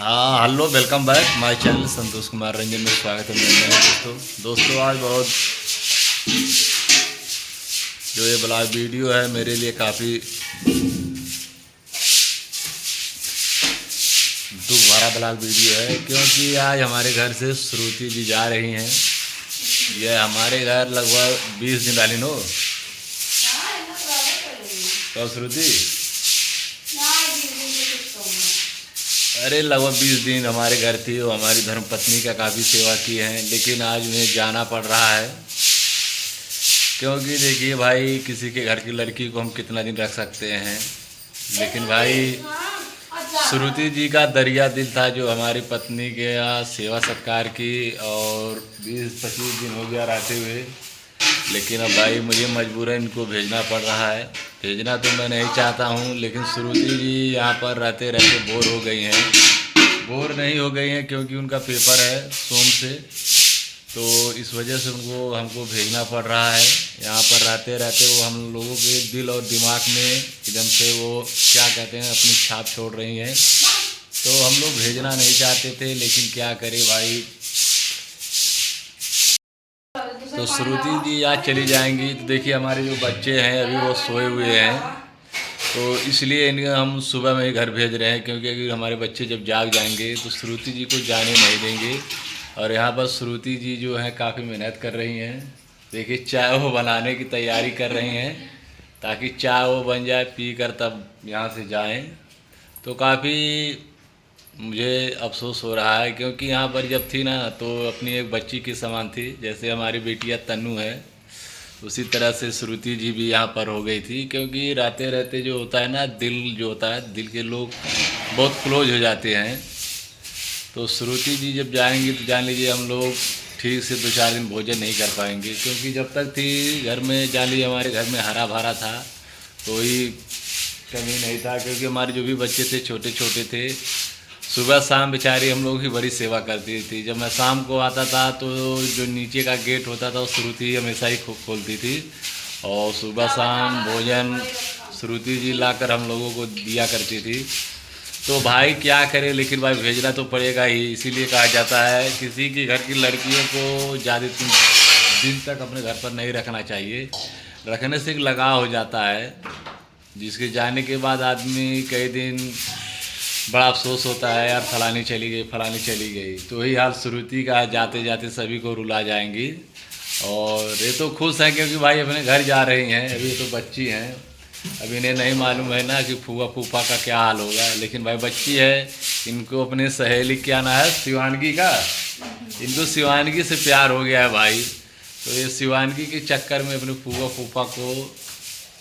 हाँ hello, welcome back my channel Santosh Kumar Ranjan में स्वागत है मेरे दोस्तों। आज बहुत जो ये ब्लॉग वीडियो है मेरे लिए काफ़ी दुख भरा ब्लॉग वीडियो है, क्योंकि आज हमारे घर से श्रुति जी जा रही हैं। ये हमारे घर लगभग 20 दिन डाली नो तो श्रुति अरे लगभग 20 दिन हमारे घर थी। वो हमारी धर्मपत्नी का काफ़ी सेवा की है, लेकिन आज उन्हें जाना पड़ रहा है। क्योंकि देखिए भाई, किसी के घर की लड़की को हम कितना दिन रख सकते हैं, लेकिन भाई श्रुति जी का दरिया दिल था जो हमारी पत्नी के सेवा सत्कार की, और 20-25 दिन हो गया रहते हुए। लेकिन अब भाई मुझे मजबूरन इनको भेजना पड़ रहा है। भेजना तो मैं नहीं चाहता हूँ, लेकिन श्रुति जी यहाँ पर रहते रहते बोर हो गई हैं। बोर नहीं हो गई हैं क्योंकि उनका पेपर है सोम से, तो इस वजह से उनको हमको भेजना पड़ रहा है। यहाँ पर रहते रहते वो हम लोगों के दिल और दिमाग में एकदम से वो क्या कहते हैं अपनी छाप छोड़ रही हैं। तो हम लोग भेजना नहीं चाहते थे, लेकिन क्या करें भाई। तो श्रुति जी आज चली जाएंगी। तो देखिए हमारे जो बच्चे हैं अभी वो सोए हुए हैं, तो इसलिए इन्हें हम सुबह में ही घर भेज रहे हैं, क्योंकि अगर हमारे बच्चे जब जाग जाएंगे तो श्रुति जी को जाने नहीं देंगे। और यहाँ पर श्रुति जी जो है काफ़ी मेहनत कर रही हैं। देखिए चाय वो बनाने की तैयारी कर रही हैं, ताकि चाय वो बन जाए, पी कर तब यहाँ से जाएँ। तो काफ़ी मुझे अफसोस हो रहा है, क्योंकि यहाँ पर जब थी ना तो अपनी एक बच्ची की समान थी। जैसे हमारी बेटिया तन्नू है, उसी तरह से श्रुति जी भी यहाँ पर हो गई थी। क्योंकि रहते रहते जो होता है ना, दिल जो होता है, दिल के लोग बहुत क्लोज हो जाते हैं। तो श्रुति जी जब जाएंगी तो जान लीजिए हम लोग ठीक से 2-4 दिन भोजन नहीं कर पाएंगे। क्योंकि जब तक थी घर में, जान लीजिए हमारे घर में हरा भरा था, कोई कमी नहीं था। क्योंकि हमारे जो भी बच्चे थे छोटे छोटे थे, सुबह शाम बेचारी हम लोग की बड़ी सेवा करती थी। जब मैं शाम को आता था तो जो नीचे का गेट होता था वो श्रुति हमेशा ही खोलती थी, और सुबह शाम भोजन श्रुति जी लाकर हम लोगों को दिया करती थी। तो भाई क्या करें, लेकिन भाई भेजना तो पड़ेगा ही। इसीलिए कहा जाता है किसी के घर की लड़कियों को ज़्यादा दिन तक अपने घर पर नहीं रखना चाहिए। रखने से एक लगाव हो जाता है, जिसके जाने के बाद आदमी कई दिन बड़ा अफसोस होता है, यार फलानी चली गई, फलानी चली गई। तो वही हाल श्रुति का, जाते जाते सभी को रुला जाएंगी। और ये तो खुश हैं क्योंकि भाई अपने घर जा रही हैं। अभी तो बच्ची हैं, अभी इन्हें नहीं मालूम है ना कि फूफा फूफा का क्या हाल होगा। लेकिन भाई बच्ची है, इनको अपने सहेली क्या नाम है, शिवानगी का, इनको शिवानगी से प्यार हो गया है भाई। तो ये शिवानगी के चक्कर में अपने फूफा फूफा को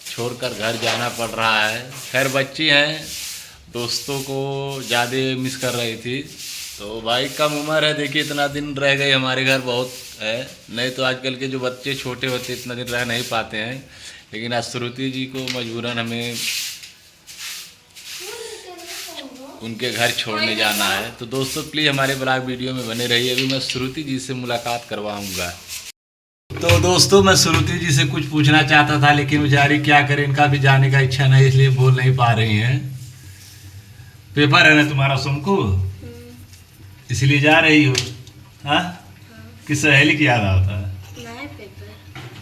छोड़कर घर जाना पड़ रहा है। खैर बच्ची हैं, दोस्तों को ज़्यादा मिस कर रही थी। तो भाई कम उम्र है, देखिए इतना दिन रह गई हमारे घर बहुत है। नहीं तो आजकल के जो बच्चे छोटे होते इतना दिन रह नहीं पाते हैं। लेकिन आज श्रुति जी को मजबूरन हमें उनके घर छोड़ने जाना है। तो दोस्तों प्लीज़ हमारे ब्लॉग वीडियो में बने रहिए। अभी मैं श्रुति जी से मुलाकात करवाऊँगा। तो दोस्तों मैं श्रुति जी से कुछ पूछना चाहता था, लेकिन बेचारी क्या करें, इनका भी जाने का इच्छा नहीं, इसलिए बोल नहीं पा रही हैं। पेपर है ना तुम्हारा सोम को, इसलिए जा रही हो? हाँ, किस सहेली की याद आता है?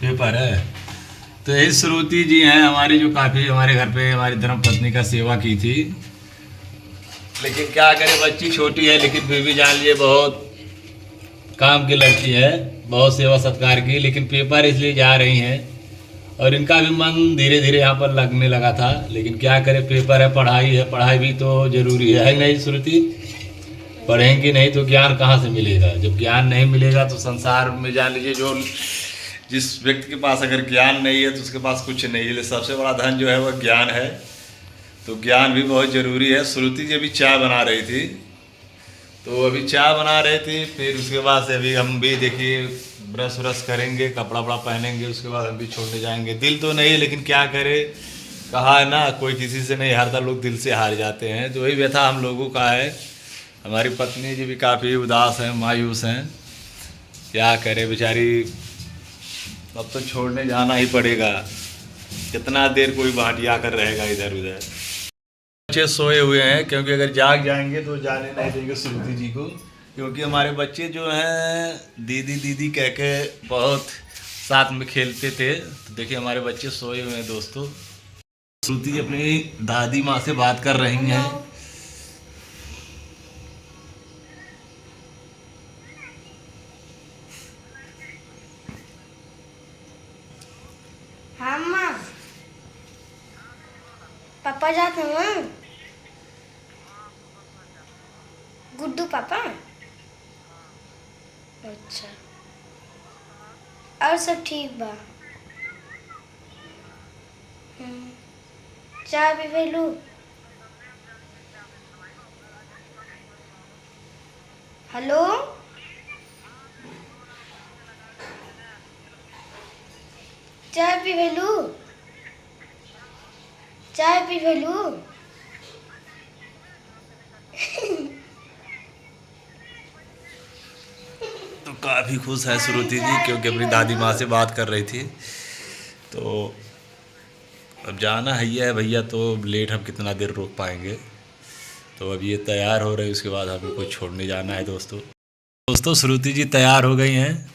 पेपर है। तो यही श्रुति जी हैं हमारी, जो काफ़ी हमारे घर पे हमारी धर्मपत्नी का सेवा की थी। लेकिन क्या करें, बच्ची छोटी है, लेकिन फिर भी जान लिए बहुत काम की लड़की है, बहुत सेवा सत्कार की। लेकिन पेपर इसलिए जा रही हैं, और इनका भी मन धीरे धीरे यहाँ पर लगने लगा था। लेकिन क्या करें, पेपर है, पढ़ाई है, पढ़ाई भी तो ज़रूरी है नहीं श्रुति? पढ़ेंगे नहीं तो ज्ञान कहाँ से मिलेगा? जब ज्ञान नहीं मिलेगा तो संसार में जान लीजिए जो जिस व्यक्ति के पास अगर ज्ञान नहीं है तो उसके पास कुछ नहीं है। सबसे बड़ा धन जो है वह ज्ञान है। तो ज्ञान भी बहुत ज़रूरी है। श्रुति जी अभी चाय बना रही थी, तो अभी चाय बना रही थी। फिर उसके बाद से अभी हम भी देखिए ब्रश व्रश करेंगे, कपड़ा वपड़ा पहनेंगे, उसके बाद हम भी छोड़ने जाएंगे। दिल तो नहीं है, लेकिन क्या करें, कहा है ना कोई किसी से नहीं हारता, लोग दिल से हार जाते हैं। तो वही व्यथा हम लोगों का है। हमारी पत्नी जी भी काफ़ी उदास हैं, मायूस हैं। क्या करें बेचारी, अब तो छोड़ने जाना ही पड़ेगा। कितना देर कोई बाटिया कर रहेगा इधर उधर। बच्चे सोए हुए हैं, क्योंकि अगर जाग जाएंगे तो जाने नहीं देंगे श्रुति जी को, क्योंकि हमारे बच्चे जो हैं दीदी दीदी कह के बहुत साथ में खेलते थे। तो देखिए हमारे बच्चे सोए हुए हैं दोस्तों। श्रुति जी अपनी दादी माँ से बात कर रही हैं। हाँ माँ, पापा जाते हैं। गुड्डू पापा। अच्छा, और सब ठीक बा। चाय भी भेलू। हेलो, चाय पी भेलू। चाय पी भेलू। तो काफ़ी खुश है श्रुति जी, क्योंकि अपनी दादी माँ से बात कर रही थी। तो अब जाना है भैया, तो लेट हम कितना देर रोक पाएंगे। तो अब ये तैयार हो रहे, उसके बाद हमें को छोड़ने जाना है दोस्तों श्रुति जी तैयार हो गई हैं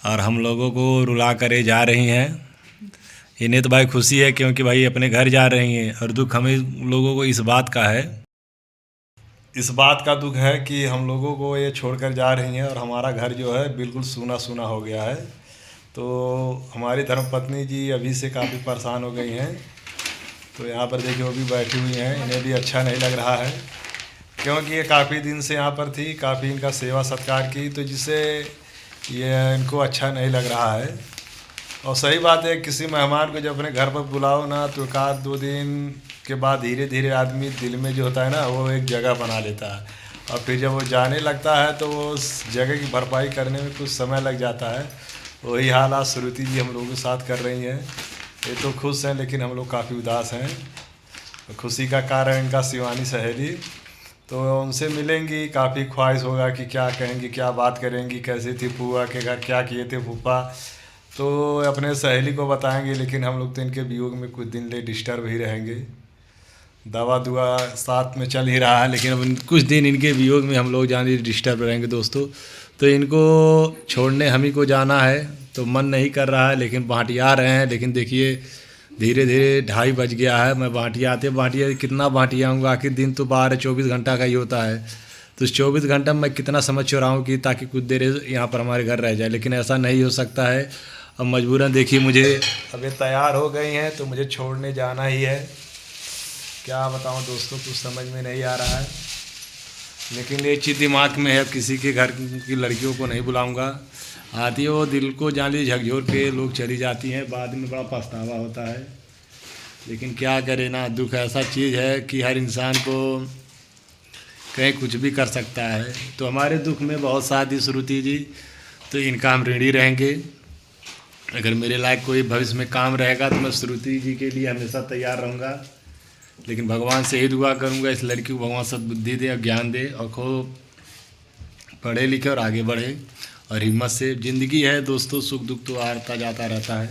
और हम लोगों को रुला करे जा रही हैं। इन्हें तो भाई खुशी है, क्योंकि भाई अपने घर जा रही हैं, और दुख हमें लोगों को इस बात का है, इस बात का दुख है कि हम लोगों को ये छोड़कर जा रही हैं और हमारा घर जो है बिल्कुल सूना सूना हो गया है। तो हमारी धर्मपत्नी जी अभी से काफ़ी परेशान हो गई हैं। तो यहाँ पर देखिए वो भी बैठी हुई हैं, इन्हें भी अच्छा नहीं लग रहा है, क्योंकि ये काफ़ी दिन से यहाँ पर थी, काफ़ी इनका सेवा सत्कार की, तो जिससे ये इनको अच्छा नहीं लग रहा है। और सही बात है, किसी मेहमान को जब अपने घर पर बुलाओ ना, तो 1-2 दिन के बाद धीरे धीरे आदमी दिल में जो होता है ना, वो एक जगह बना लेता है, और फिर जब वो जाने लगता है तो वो उस जगह की भरपाई करने में कुछ समय लग जाता है। वही हाल आज श्रुति जी हम लोगों के साथ कर रही हैं। ये तो खुश हैं, लेकिन हम लोग काफ़ी उदास हैं। खुशी का कारण इनका शिवानी सहेली, तो उनसे मिलेंगी, काफ़ी ख्वाहिश होगा कि क्या कहेंगी, क्या बात करेंगी, कैसे थी फूफा के घर, क्या किए थे फूफा, तो अपने सहेली को बताएंगे। लेकिन हम लोग तो इनके वियोग में कुछ दिन ले डिस्टर्ब ही रहेंगे। दवा दुआ साथ में चल ही रहा है, लेकिन अब कुछ दिन इनके वियोग में हम लोग जाने डिस्टर्ब रहेंगे दोस्तों। तो इनको छोड़ने हम ही को जाना है, तो मन नहीं कर रहा है, लेकिन बाँटिया रहे हैं। लेकिन देखिए धीरे धीरे 2:30 बज गया है। मैं बाँटिया कितना बाँटिया आऊँगा, आखिर दिन तो 12-24 घंटा का ही होता है। तो इस 24 घंटा मैं कितना समझ चुराऊँ कि ताकि कुछ देर यहाँ पर हमारे घर रह जाए, लेकिन ऐसा नहीं हो सकता है। अब मजबूरन देखिए मुझे, अब ये तैयार हो गई हैं तो मुझे छोड़ने जाना ही है। क्या बताऊँ दोस्तों, कुछ समझ में नहीं आ रहा है, लेकिन ये चीज़ दिमाग में है, किसी के घर की लड़कियों को नहीं बुलाऊंगा। आती है वो दिल को जाली झकझोर के लोग चली जाती हैं, बाद में बड़ा पछतावा होता है। लेकिन क्या करे ना, दुख ऐसा चीज़ है कि हर इंसान को कहीं कुछ भी कर सकता है। तो हमारे दुख में बहुत साथ दी श्रुति जी, तो इनका हम ऋणी रहेंगे। अगर मेरे लायक कोई भविष्य में काम रहेगा तो मैं श्रुति जी के लिए हमेशा तैयार रहूँगा। लेकिन भगवान से ही दुआ करूँगा इस लड़की को भगवान सद्बुद्धि दे और ज्ञान दे, और खूब पढ़े लिखे और आगे बढ़े, और हिम्मत से। ज़िंदगी है दोस्तों, सुख दुख तो आता जाता रहता है।